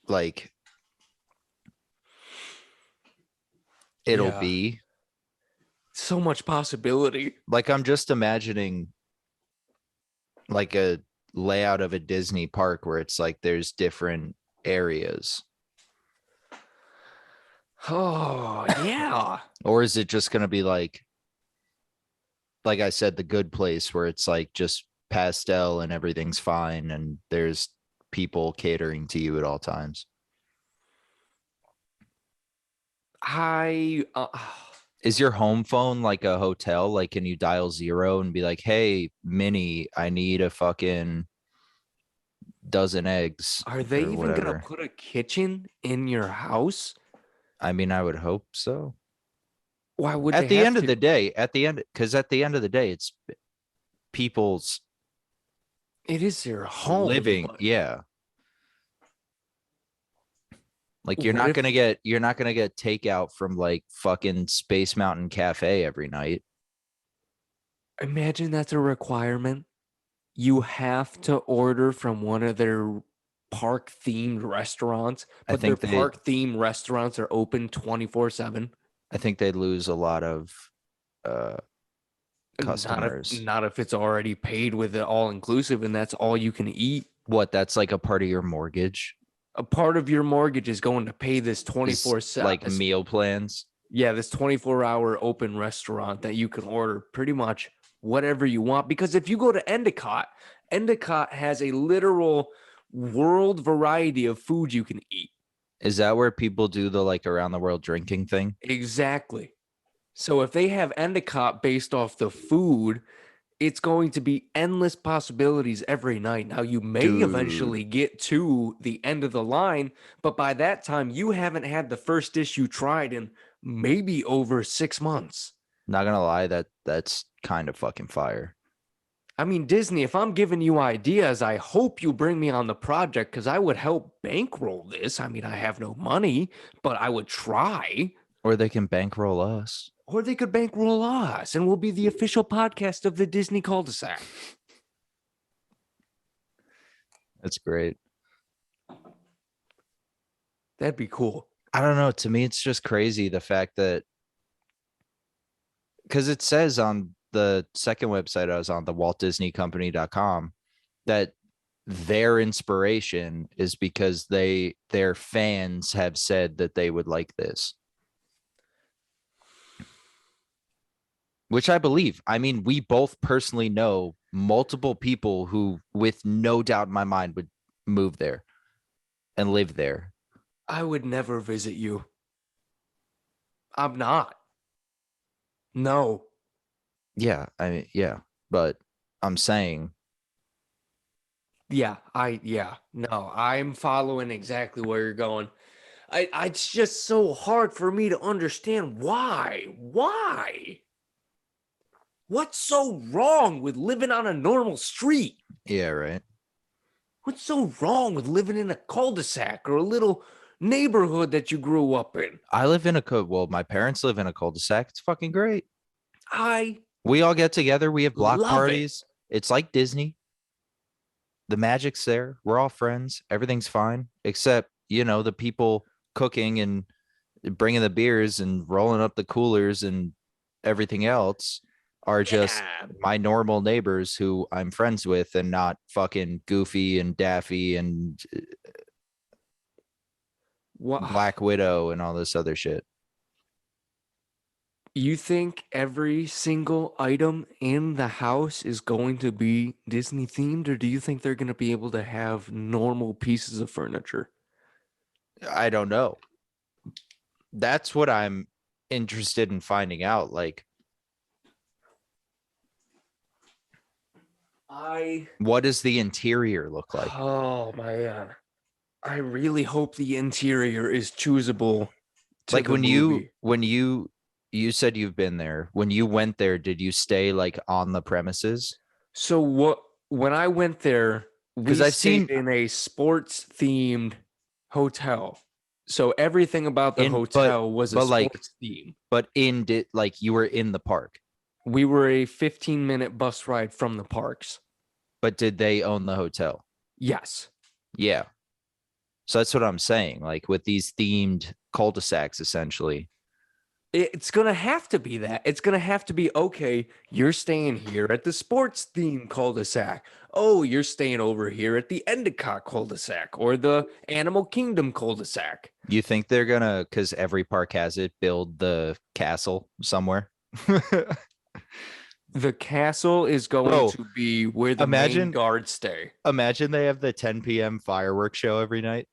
Speaker 1: like, it'll
Speaker 2: Yeah.
Speaker 1: be.
Speaker 2: So much possibility.
Speaker 1: Like, I'm just imagining like a layout of a Disney park where it's like there's different areas.
Speaker 2: Oh, yeah.
Speaker 1: Or is it just going to be like I said, the good place where it's like just pastel and everything's fine and there's people catering to you at all times? Is your home phone like a hotel? Like, can you dial 0 and be like, hey, Minnie, I need a fucking dozen eggs
Speaker 2: Are they
Speaker 1: or
Speaker 2: even going to
Speaker 1: whatever?
Speaker 2: put a kitchen in your house?
Speaker 1: I mean, I would hope so.
Speaker 2: Why would
Speaker 1: At
Speaker 2: they
Speaker 1: the
Speaker 2: have
Speaker 1: end of
Speaker 2: to?
Speaker 1: the day, because at the end of the day, it's people's
Speaker 2: It is their home.
Speaker 1: living.
Speaker 2: But
Speaker 1: Yeah. Like, you're
Speaker 2: what
Speaker 1: not
Speaker 2: if,
Speaker 1: gonna get takeout from like fucking Space Mountain Cafe every night.
Speaker 2: imagine that's a requirement. You have to order from one of their park themed restaurants,
Speaker 1: I
Speaker 2: but their
Speaker 1: think they
Speaker 2: park themed restaurants are open 24/7.
Speaker 1: I think they lose a lot of uh customers.
Speaker 2: Not if it's already paid with it all inclusive and that's all you can eat.
Speaker 1: What, that's like a part of your mortgage?
Speaker 2: A part of your mortgage is going to pay this
Speaker 1: Is
Speaker 2: 24/7.
Speaker 1: like meal plans?
Speaker 2: Yeah, this 24-hour open restaurant that you can order pretty much whatever you want. Because if you go to Endicott, Endicott has a literal world variety of food you can eat.
Speaker 1: Is that where people do the like around the world drinking thing?
Speaker 2: Exactly. So if they have Endicott based off the food, it's going to be endless possibilities every night. Now, you may
Speaker 1: Dude.
Speaker 2: eventually get to the end of the line, but by that time, you haven't had the first dish you tried in maybe over 6 months.
Speaker 1: Not gonna lie, that's kind of fucking fire.
Speaker 2: I mean, Disney, if I'm giving you ideas, I hope you bring me on the project because I would help bankroll this. I mean, I have no money, but I would try.
Speaker 1: Or they can bankroll us.
Speaker 2: Or they could bankroll us and we'll be the official podcast of the Disney cul-de-sac.
Speaker 1: That's great.
Speaker 2: That'd be cool.
Speaker 1: I don't know. To me, it's just crazy the fact that, because it says on the second website I was on, the WaltDisneyCompany.com, that their inspiration is because their fans have said that they would like this. Which I believe. I mean, we both personally know multiple people who, with no doubt in my mind, would move there and live there.
Speaker 2: I would never visit you. I'm not. No.
Speaker 1: Yeah, I mean, yeah, but I'm saying,
Speaker 2: Yeah, no, I'm following exactly where you're going. It's just so hard for me to understand why. Why? What's so wrong with living on a normal street?
Speaker 1: yeah, right.
Speaker 2: What's so wrong with living in a cul-de-sac or a little neighborhood that you grew up in?
Speaker 1: I live in well, my parents live in a cul-de-sac. It's fucking great.
Speaker 2: We
Speaker 1: all get together. We have block
Speaker 2: love
Speaker 1: parties. It's like Disney. The magic's there. We're all friends. Everything's fine, except, the people cooking and bringing the beers and rolling up the coolers and everything else are just my normal neighbors who I'm friends with, and not fucking Goofy and Daffy and Black Widow and all this other shit.
Speaker 2: You think every single item in the house is going to be Disney themed, or do you think they're going to be able to have normal pieces of furniture?
Speaker 1: I don't know. That's what I'm interested in finding out. Like, what does the interior look like?
Speaker 2: Oh man, I really hope the interior is choosable.
Speaker 1: Like, when you said you've been there, when you went there, did you stay like on the premises?
Speaker 2: So when I went there, we stayed in a sports themed hotel. So everything about the hotel was a sports theme.
Speaker 1: But you were in the park.
Speaker 2: We were a 15-minute bus ride from the parks.
Speaker 1: But did they own the hotel?
Speaker 2: Yes.
Speaker 1: Yeah. So that's what I'm saying. Like, with these themed cul-de-sacs, essentially,
Speaker 2: It's going to have to be that. It's going to have to be, okay, you're staying here at the sports theme cul-de-sac. Oh, you're staying over here at the Endicott cul-de-sac or the Animal Kingdom cul-de-sac.
Speaker 1: You think they're gonna, because every park has it, build the castle somewhere?
Speaker 2: The castle is going
Speaker 1: Bro,
Speaker 2: to be where the main guards stay.
Speaker 1: Imagine they have the 10 p.m. fireworks show every night.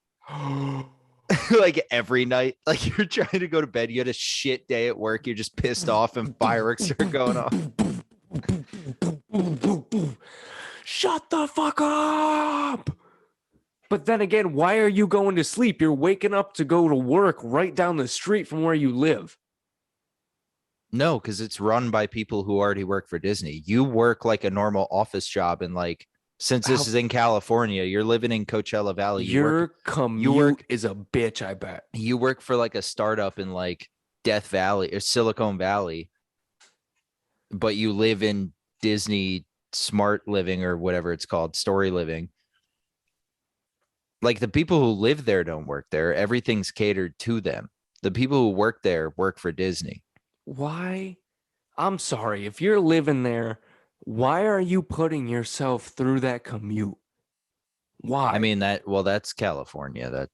Speaker 1: Like every night, like you're trying to go to bed, you had a shit day at work, you're just pissed off, and fireworks are going off.
Speaker 2: Shut the fuck up. But then again, why are you going to sleep? You're waking up to go to work right down the street from where you live.
Speaker 1: No, because it's run by people who already work for Disney. You work like a normal office job, and like, since this is in California, you're living in Coachella Valley.
Speaker 2: Your commute is a bitch, I bet.
Speaker 1: You work for like a startup in like Death Valley or Silicon Valley, but you live in Disney Smart Living or whatever it's called, Story Living. Like the people who live there don't work there. Everything's catered to them. The people who work there work for Disney.
Speaker 2: Why? I'm sorry. If you're living there, why are you putting yourself through that commute? Why?
Speaker 1: I mean, that's California.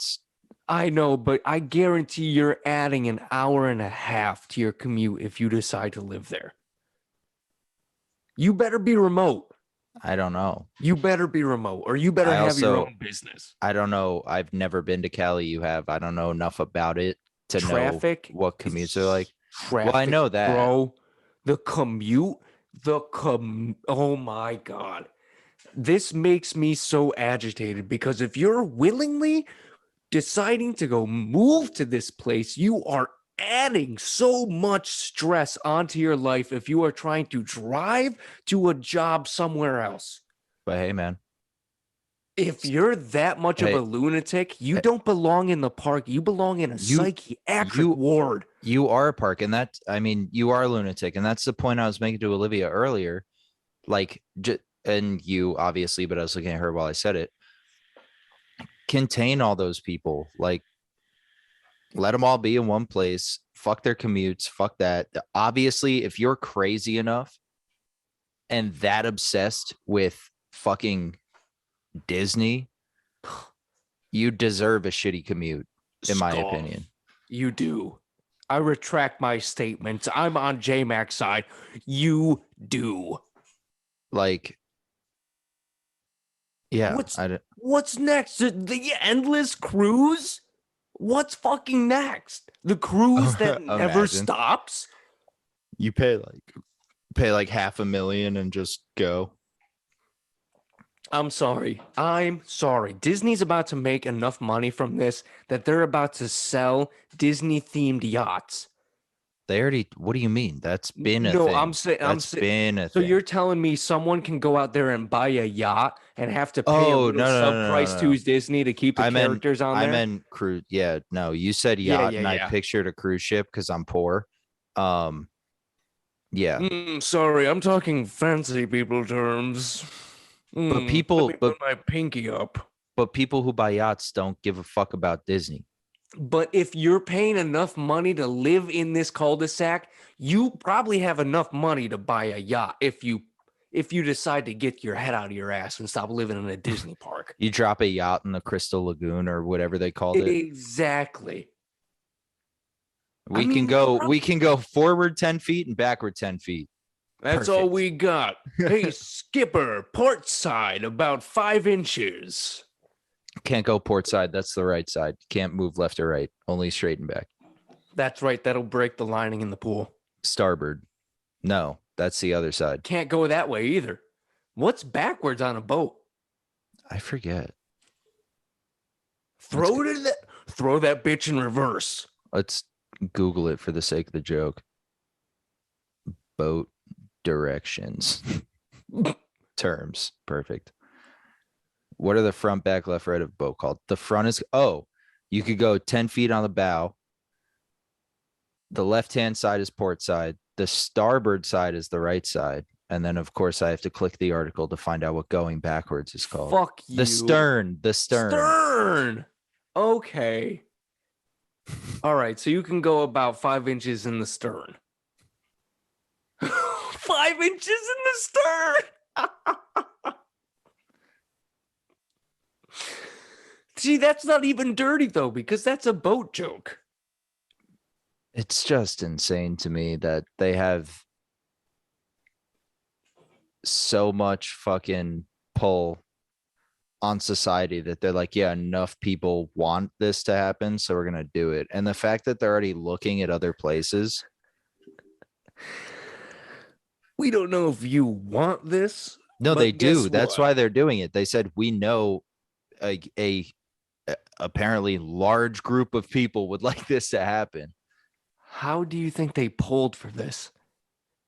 Speaker 2: I know, but I guarantee you're adding an hour and a half to your commute if you decide to live there. You better be remote.
Speaker 1: I don't know.
Speaker 2: You better be remote, or you better have your own business.
Speaker 1: I don't know. I've never been to Cali. You have. I don't know enough about it to know what commutes are like. Well, I know that,
Speaker 2: bro. The commute, oh my God. This makes me so agitated because if you're willingly deciding to go move to this place, you are adding so much stress onto your life if you are trying to drive to a job somewhere else.
Speaker 1: But hey, man.
Speaker 2: If you're that much of a lunatic, you don't belong in the park. You belong in a psychiatric ward.
Speaker 1: You are a park, and you are a lunatic, and that's the point I was making to Olivia earlier. Like, and you obviously, but I was looking at her while I said it. Contain all those people. Like, let them all be in one place. Fuck their commutes. Fuck that. Obviously, if you're crazy enough and that obsessed with fucking Disney, you deserve a shitty commute, in my opinion.
Speaker 2: You do. I retract my statement. I'm on J-Mac's side. You do.
Speaker 1: Like, yeah.
Speaker 2: What's next? The endless cruise? What's fucking next? The cruise that never stops?
Speaker 1: You pay like $500,000 and just go.
Speaker 2: I'm sorry. Disney's about to make enough money from this that they're about to sell Disney-themed yachts.
Speaker 1: They already, what do you mean? That's been a thing.
Speaker 2: No, I'm saying. So you're telling me someone can go out there and buy a yacht and have to pay a little sub price to Disney to keep the characters on there?
Speaker 1: I meant cruise. Yeah, no, you said yacht and I pictured a cruise ship because I'm poor. Yeah.
Speaker 2: Sorry, I'm talking fancy people terms.
Speaker 1: But people,
Speaker 2: put my pinky up.
Speaker 1: But people who buy yachts don't give a fuck about Disney.
Speaker 2: But if you're paying enough money to live in this cul-de-sac, you probably have enough money to buy a yacht if you decide to get your head out of your ass and stop living in a Disney park.
Speaker 1: You drop a yacht in the Crystal Lagoon or whatever they called it.
Speaker 2: Exactly.
Speaker 1: We can go forward 10 feet and backward 10 feet.
Speaker 2: That's all we got. Hey, skipper, port side, about 5 inches.
Speaker 1: Can't go port side. That's the right side. Can't move left or right. Only straight and back.
Speaker 2: That's right. That'll break the lining in the pool.
Speaker 1: Starboard. No, that's the other side.
Speaker 2: Can't go that way either. What's backwards on a boat?
Speaker 1: I forget.
Speaker 2: Throw that bitch in reverse.
Speaker 1: Let's Google it for the sake of the joke. Boat directions. Terms. Perfect. What are the front, back, left, right of a boat called? The front is, you could go 10 feet on the bow. The left-hand side is port side. The starboard side is the right side. And then, of course, I have to click the article to find out what going backwards is called.
Speaker 2: Fuck you.
Speaker 1: The stern.
Speaker 2: Stern. Okay. All right, so you can go about 5 inches in the stern. 5 inches in the stern. See, that's not even dirty though, because that's a boat joke.
Speaker 1: It's just insane to me that they have so much fucking pull on society that they're like, yeah, enough people want this to happen, so we're gonna do it. And the fact that they're already looking at other places.
Speaker 2: We don't know if you want this.
Speaker 1: No,
Speaker 2: but
Speaker 1: they
Speaker 2: guess
Speaker 1: do. That's
Speaker 2: what?
Speaker 1: why they're doing it. They said we know a apparently large group of people would like this to happen.
Speaker 2: How do you think they polled for this?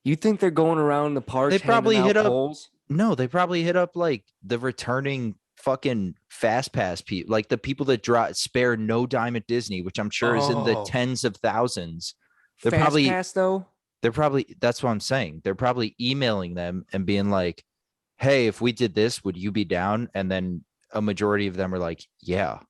Speaker 2: You think they're going around the parks
Speaker 1: They probably
Speaker 2: handing out
Speaker 1: hit up
Speaker 2: polls?
Speaker 1: No, they probably hit up like the returning fucking fast pass people, like the people that spare no dime at Disney, which I'm sure is in the
Speaker 2: Oh.
Speaker 1: tens of thousands. They're
Speaker 2: Fast
Speaker 1: probably
Speaker 2: pass though?
Speaker 1: that's what I'm saying. They're probably emailing them and being like, hey, if we did this, would you be down? And then a majority of them are like, yeah.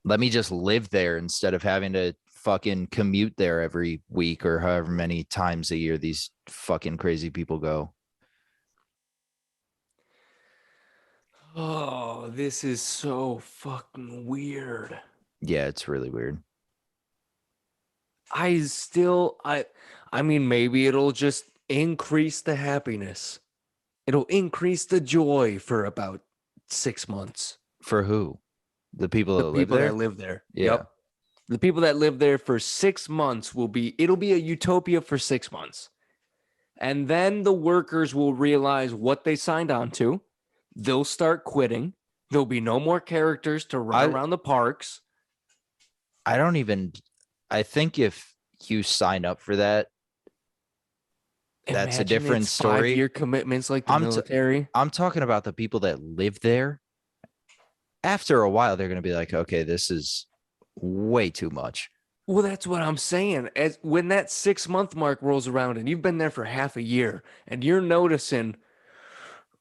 Speaker 1: Let me just live there instead of having to fucking commute there every week or however many times a year these fucking crazy people go.
Speaker 2: Oh, this is so fucking weird.
Speaker 1: Yeah, it's really weird.
Speaker 2: I mean, maybe it'll just increase the happiness. It'll increase the joy for about 6 months.
Speaker 1: For who? The people
Speaker 2: The
Speaker 1: that live
Speaker 2: people
Speaker 1: there?
Speaker 2: that live there.
Speaker 1: Yeah.
Speaker 2: Yep. The people that live there for 6 months it'll be a utopia for 6 months. And then the workers will realize what they signed on to. They'll start quitting. There'll be no more characters to run around the parks.
Speaker 1: I think if you sign up for that, that's a different story.
Speaker 2: 5-year commitments like the military.
Speaker 1: I'm talking about the people that live there. After a while, they're going to be like, okay, this is way too much.
Speaker 2: Well, that's what I'm saying. As when that 6-month mark rolls around and you've been there for half a year and you're noticing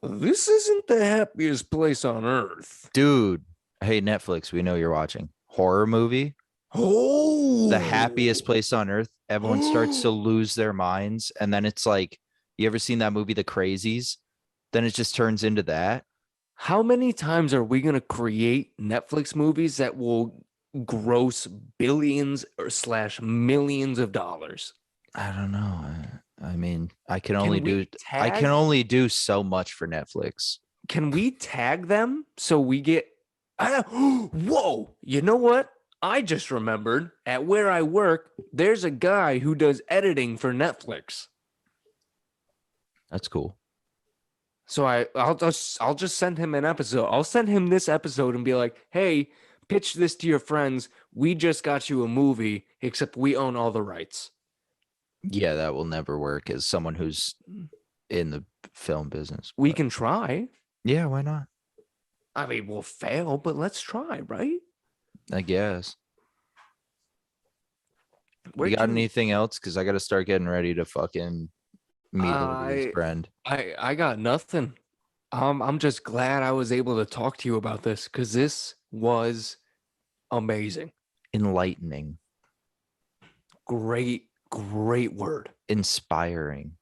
Speaker 2: this isn't the happiest place on earth.
Speaker 1: Dude, hey, Netflix, we know you're watching. Horror movie.
Speaker 2: Oh,
Speaker 1: the happiest place on earth. Everyone starts to lose their minds. And then it's like, you ever seen that movie, The Crazies? Then it just turns into that.
Speaker 2: How many times are we going to create Netflix movies that will gross billions or / millions of dollars?
Speaker 1: I don't know. I mean, I can only do so much for Netflix.
Speaker 2: Can we tag them so we get whoa, you know what? I just remembered at where I work, there's a guy who does editing for Netflix.
Speaker 1: That's cool.
Speaker 2: So I'll just send him an episode. I'll send him this episode and be like, hey, pitch this to your friends. We just got you a movie, except we own all the rights.
Speaker 1: Yeah, that will never work as someone who's in the film business.
Speaker 2: We can try.
Speaker 1: Yeah, why not?
Speaker 2: I mean, we'll fail, but let's try, right?
Speaker 1: I guess. You got anything else? Because I got to start getting ready to fucking meet Olivia's friend.
Speaker 2: I got nothing. I'm just glad I was able to talk to you about this because this was amazing.
Speaker 1: Enlightening.
Speaker 2: Great word.
Speaker 1: Inspiring.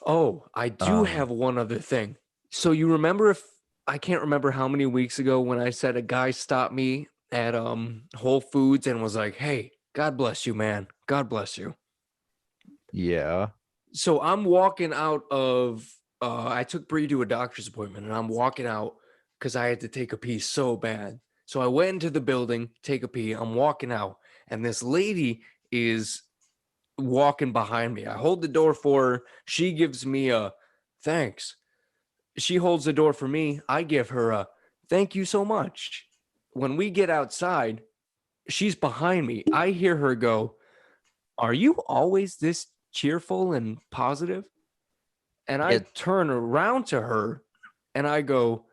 Speaker 2: Oh, I do have one other thing. So you remember I can't remember how many weeks ago when I said a guy stopped me at Whole Foods and was like, hey, God bless you, man. God bless you.
Speaker 1: Yeah.
Speaker 2: So I'm walking out of I took Bree to a doctor's appointment and I'm walking out because I had to take a pee so bad. So I went into the building, take a pee. I'm walking out and this lady is walking behind me. I hold the door for her. She gives me a thanks. She holds the door for me. I give her a thank you so much. When we get outside, she's behind me. I hear her go, are you always this cheerful and positive? And I turn around to her and I go,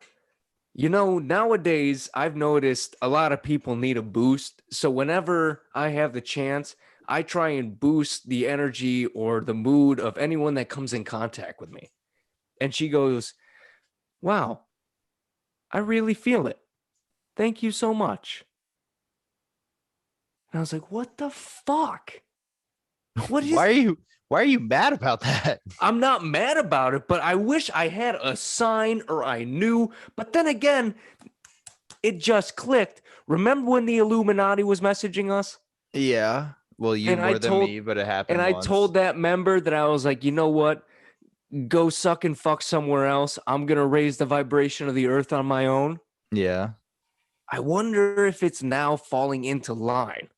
Speaker 2: you know, nowadays I've noticed a lot of people need a boost. So whenever I have the chance, I try and boost the energy or the mood of anyone that comes in contact with me. And she goes, wow, I really feel it. Thank you so much. And I was like, what the fuck? What is
Speaker 1: Why are you mad about that?
Speaker 2: I'm not mad about it, but I wish I had a sign or I knew. But then again, it just clicked. Remember when the Illuminati was messaging us?
Speaker 1: Yeah. Well, you
Speaker 2: And
Speaker 1: more than me, but it happened
Speaker 2: And I
Speaker 1: once.
Speaker 2: told that member that I was like, you know what? Go suck and fuck somewhere else. I'm going to raise the vibration of the earth on my own.
Speaker 1: Yeah.
Speaker 2: I wonder if it's now falling into line.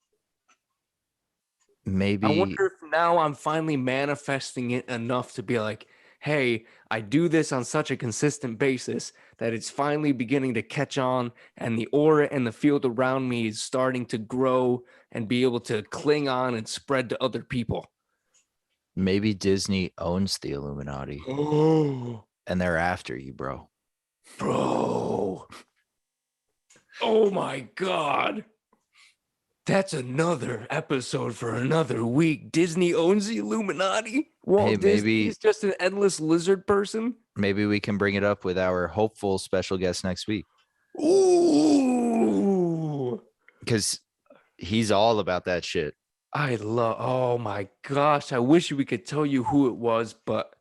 Speaker 1: Maybe.
Speaker 2: I wonder if now I'm finally manifesting it enough to be like, hey, I do this on such a consistent basis that it's finally beginning to catch on, and the aura and the field around me is starting to grow and be able to cling on and spread to other people.
Speaker 1: Maybe Disney owns the Illuminati.
Speaker 2: Oh,
Speaker 1: And they're after you, bro.
Speaker 2: bro. Oh my God. That's another episode for another week. Disney owns the Illuminati. Walt Disney is just an endless lizard person.
Speaker 1: Maybe we can bring it up with our hopeful special guest next week.
Speaker 2: Ooh.
Speaker 1: Because he's all about that shit.
Speaker 2: Oh my gosh. I wish we could tell you who it was, but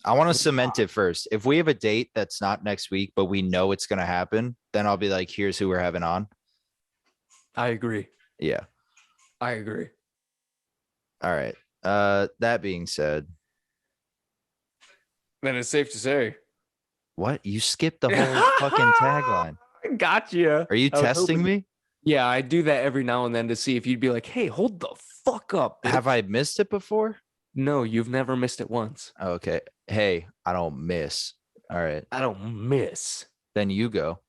Speaker 1: I want to cement it first. If we have a date that's not next week, but we know it's going to happen, then I'll be like, here's who we're having on.
Speaker 2: I agree.
Speaker 1: Yeah.
Speaker 2: I agree.
Speaker 1: All right. That being said.
Speaker 2: Then it's safe to say.
Speaker 1: What? You skipped the whole fucking tagline.
Speaker 2: Gotcha.
Speaker 1: Are you testing me?
Speaker 2: Yeah, I do that every now and then to see if you'd be like, hey, hold the fuck up. Bitch.
Speaker 1: Have I missed it before?
Speaker 2: No, you've never missed it once.
Speaker 1: Okay. Hey, I don't miss. All right.
Speaker 2: I don't miss.
Speaker 1: Then you go.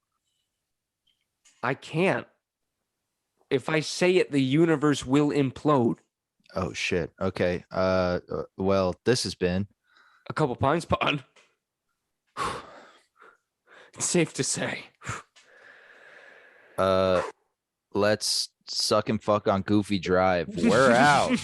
Speaker 2: I can't. If I say it, the universe will implode.
Speaker 1: Oh shit. Okay. Well, this has been
Speaker 2: A Couple Pines Pod. It's safe to say.
Speaker 1: Let's suck and fuck on Goofy Drive. We're out.